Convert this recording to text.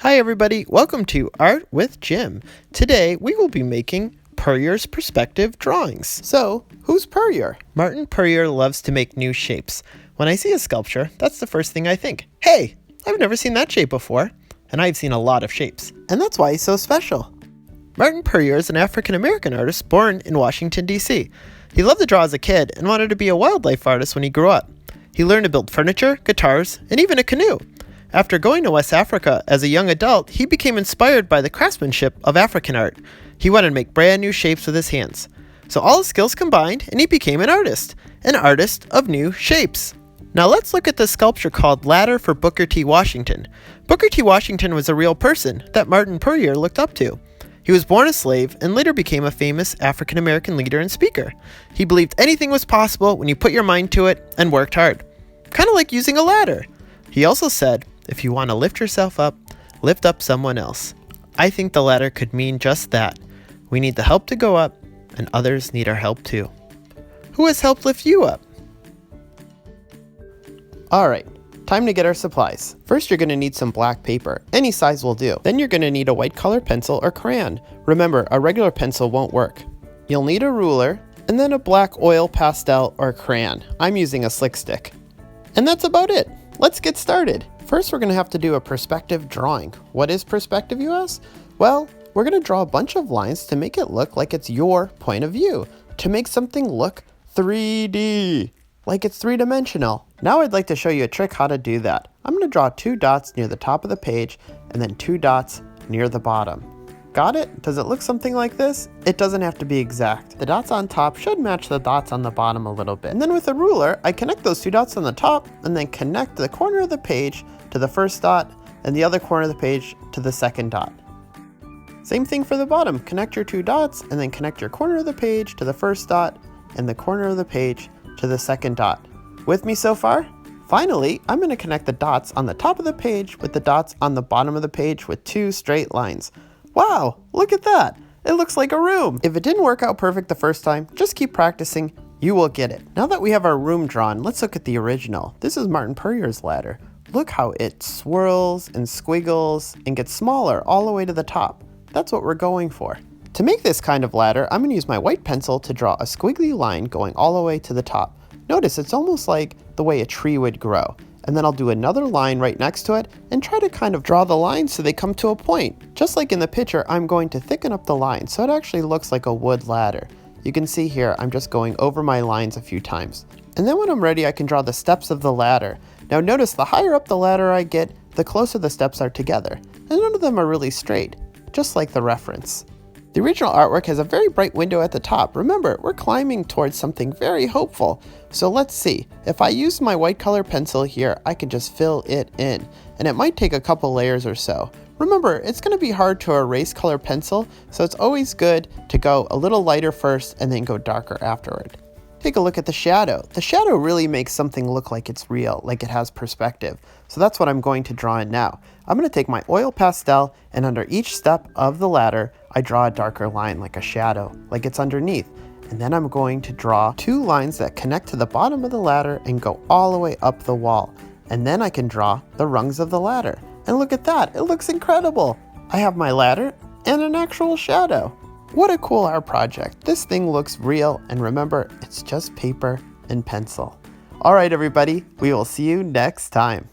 Hi everybody, welcome to Art with Jim. Today we will be making Puryear's perspective drawings. So, who's Puryear? Martin Puryear loves to make new shapes. When I see a sculpture, that's the first thing I think. Hey, I've never seen that shape before. And I've seen a lot of shapes. And that's why he's so special. Martin Puryear is an African-American artist born in Washington, D.C. He loved to draw as a kid and wanted to be a wildlife artist when he grew up. He learned to build furniture, guitars, and even a canoe. After going to West Africa as a young adult, he became inspired by the craftsmanship of African art. He wanted to make brand new shapes with his hands. So all his skills combined, and he became an artist of new shapes. Now let's look at this sculpture called Ladder for Booker T. Washington. Booker T. Washington was a real person that Martin Puryear looked up to. He was born a slave and later became a famous African-American leader and speaker. He believed anything was possible when you put your mind to it and worked hard. Kind of like using a ladder. He also said, if you want to lift yourself up, lift up someone else. I think the ladder could mean just that. We need the help to go up, and others need our help too. Who has helped lift you up? Alright, time to get our supplies. First you're going to need some black paper. Any size will do. Then you're going to need a white color pencil or crayon. Remember, a regular pencil won't work. You'll need a ruler, and then a black oil pastel or crayon. I'm using a slick stick. And that's about it. Let's get started. First, we're going to have to do a perspective drawing. What is perspective, you ask? Well, we're going to draw a bunch of lines to make it look like it's your point of view, to make something look 3D, like it's three-dimensional. Now I'd like to show you a trick how to do that. I'm going to draw 2 dots near the top of the page and then 2 dots near the bottom. Got it? Does it look something like this? It doesn't have to be exact. The dots on top should match the dots on the bottom a little bit. And then with a ruler, I connect those 2 dots on the top and then connect the corner of the page to the first dot and the other corner of the page to the second dot. Same thing for the bottom. Connect your 2 dots and then connect your corner of the page to the first dot and the corner of the page to the second dot. With me so far? Finally, I'm going to connect the dots on the top of the page with the dots on the bottom of the page with 2 straight lines. Wow, look at that. It looks like a room. If it didn't work out perfect the first time, just keep practicing. You will get it. Now that we have our room drawn, let's look at the original. This is Martin Puryear's ladder. Look how it swirls and squiggles and gets smaller all the way to the top. That's what we're going for. To make this kind of ladder, I'm going to use my white pencil to draw a squiggly line going all the way to the top. Notice it's almost like the way a tree would grow. And then I'll do another line right next to it and try to kind of draw the lines so they come to a point. Just like in the picture, I'm going to thicken up the line so it actually looks like a wood ladder. You can see here, I'm just going over my lines a few times. And then when I'm ready, I can draw the steps of the ladder. Now notice the higher up the ladder I get, the closer the steps are together. And none of them are really straight, just like the reference. The original artwork has a very bright window at the top. Remember, we're climbing towards something very hopeful. So let's see. If I use my white color pencil here, I can just fill it in. And it might take a couple layers or so. Remember, it's going to be hard to erase color pencil, so it's always good to go a little lighter first and then go darker afterward. Take a look at the shadow. The shadow really makes something look like it's real, like it has perspective. So that's what I'm going to draw in now. I'm going to take my oil pastel and under each step of the ladder, I draw a darker line like a shadow, like it's underneath. And then I'm going to draw 2 lines that connect to the bottom of the ladder and go all the way up the wall. And then I can draw the rungs of the ladder. And look at that, it looks incredible. I have my ladder and an actual shadow. What a cool art project. This thing looks real, and remember, it's just paper and pencil. All right, everybody, we will see you next time.